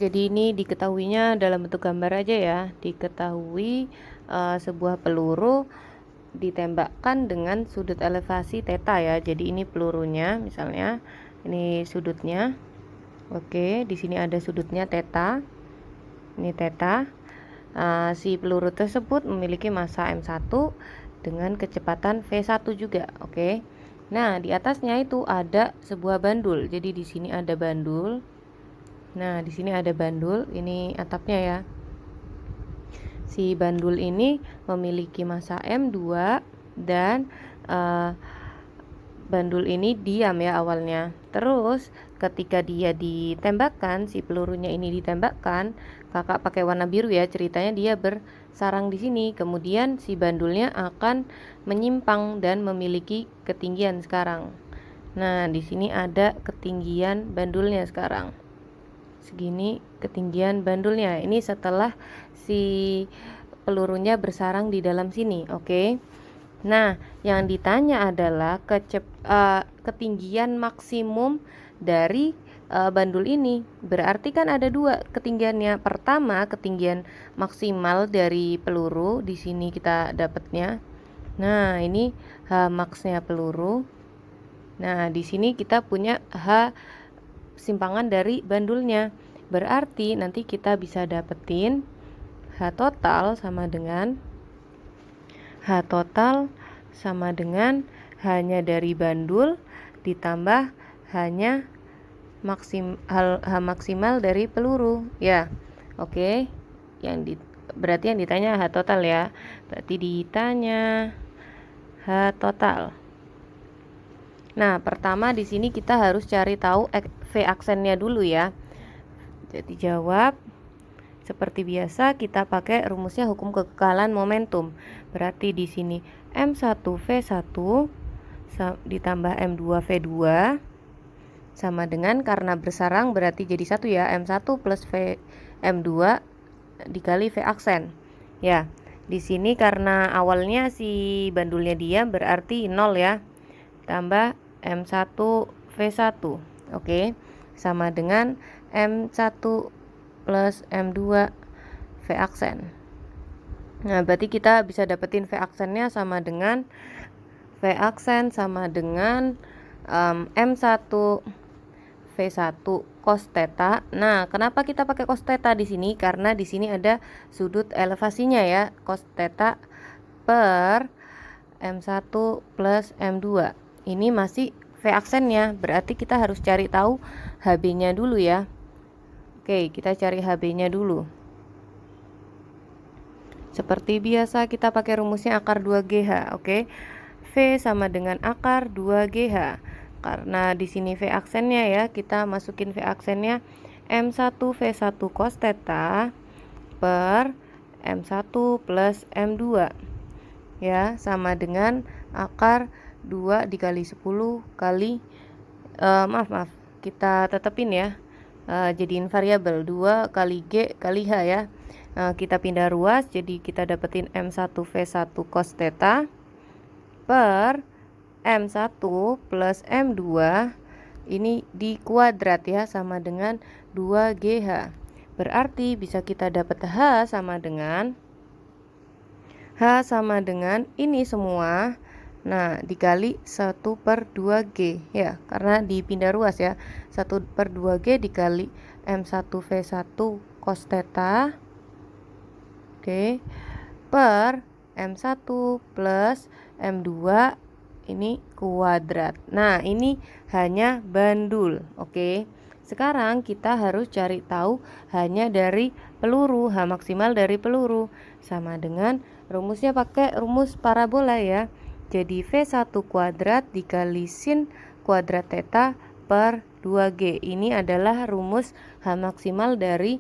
Jadi ini diketahuinya dalam bentuk gambar aja ya. Diketahui sebuah peluru ditembakkan dengan sudut elevasi theta ya. Jadi ini pelurunya, misalnya ini sudutnya. Oke, di sini ada sudutnya theta. Ini theta. Si peluru tersebut memiliki massa M1 dengan kecepatan V1 juga. Oke. Nah, di atasnya itu ada sebuah bandul. Jadi di sini ada bandul. Nah, di sini ada bandul, ini atapnya ya. Si bandul ini memiliki massa M2 dan bandul ini diam ya awalnya. Terus ketika dia ditembakkan, si pelurunya ini ditembakkan, kakak pakai warna biru ya, ceritanya dia bersarang di sini. Kemudian si bandulnya akan menyimpang dan memiliki ketinggian sekarang. Nah, di sini ada ketinggian bandulnya sekarang. Segini ketinggian bandulnya. Ini setelah si pelurunya bersarang di dalam sini, oke. Nah, yang ditanya adalah ketinggian maksimum dari bandul ini. Berarti kan ada dua ketinggiannya. Pertama, ketinggian maksimal dari peluru, di sini kita dapatnya. Nah, ini H max-nya peluru. Nah, di sini kita punya H simpangan dari bandulnya. Berarti nanti kita bisa dapetin H total sama dengan hanya dari bandul ditambah hanya H maksimal dari peluru ya. Oke. Berarti yang ditanya H total ya. Berarti ditanya H total. Nah, pertama di sini kita harus cari tahu V aksennya dulu ya. Jadi jawab seperti biasa kita pakai rumusnya hukum kekekalan momentum. Berarti di sini M1V1 ditambah M2V2 sama dengan, karena bersarang berarti jadi satu ya, M1 plus M2 dikali V aksen. Ya, di sini karena awalnya si bandulnya diam berarti 0 ya. Tambah M1V1. Oke. Sama dengan M1 plus M2 V aksen. Nah, berarti kita bisa dapetin V aksennya sama dengan M1 V1 cos theta. Nah, kenapa kita pakai cos theta di sini? Karena di sini ada sudut elevasinya ya, cos theta per M1 plus M2. Ini masih V aksennya, berarti kita harus cari tahu HB-nya dulu ya. Oke, kita cari HB-nya dulu. Seperti biasa kita pakai rumusnya akar 2GH, oke. V sama dengan akar 2GH. Karena di sini V aksennya ya, kita masukin V aksennya M1V1 cos theta per M1 plus M2. Ya, sama dengan akar 2 dikali 10 kali kita tetepin ya, jadiin variabel 2 kali G kali H ya. Kita pindah ruas, jadi kita dapetin M1V1 cos theta per M1 plus M2 ini di kuadrat ya, sama dengan 2GH. Berarti bisa kita dapat H sama dengan ini semua, nah dikali 1 per 2G ya, karena dipindah ruas ya. 1 per 2G dikali M1V1 cos theta, oke, per M1 plus M2 ini kuadrat. Nah, ini hanya bandul, oke. Sekarang kita harus cari tahu hanya dari peluru, H maksimal dari peluru, sama dengan rumusnya pakai rumus parabola ya. Jadi V1 kuadrat dikali sin kuadrat theta per 2G. Ini adalah rumus H maksimal dari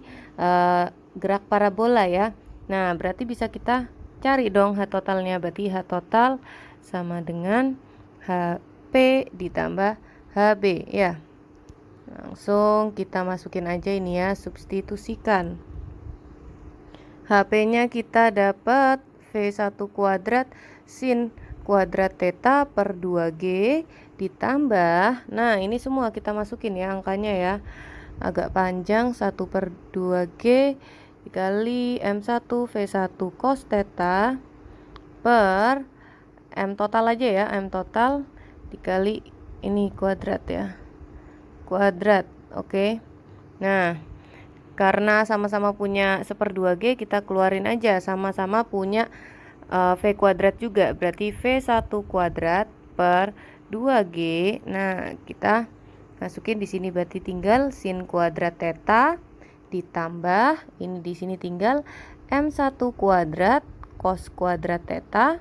gerak parabola ya. Nah, berarti bisa kita cari dong H totalnya. Berarti H total sama dengan HP ditambah HB ya. Langsung kita masukin aja ini ya, substitusikan. HP-nya kita dapat V1 kuadrat sin kuadrat theta per 2G ditambah, nah ini semua kita masukin ya angkanya ya, agak panjang, 1/2G dikali M1 V1 cos theta per M total aja ya, M total dikali ini kuadrat ya, kuadrat. Oke. Nah, karena sama-sama punya 1/2G, kita keluarin aja, sama-sama punya V kuadrat juga, berarti V1 kuadrat per 2G. Nah, kita masukin di sini, berarti tinggal sin kuadrat theta ditambah ini, di sini tinggal M1 kuadrat cos kuadrat theta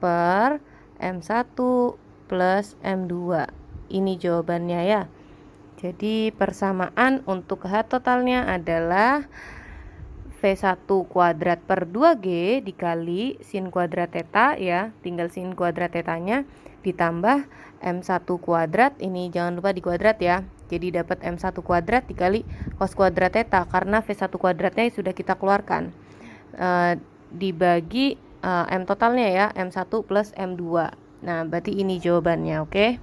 per M1 plus M2. Ini jawabannya ya. Jadi persamaan untuk H totalnya adalah V1 kuadrat per 2G dikali sin kuadrat theta ya, tinggal sin kuadrat tetanya ditambah M1 kuadrat, ini jangan lupa dikuadrat ya. Jadi dapat M1 kuadrat dikali cos kuadrat theta, karena V1 kuadratnya sudah kita keluarkan. Dibagi M totalnya ya, M1 plus M2. Nah, berarti ini jawabannya, oke?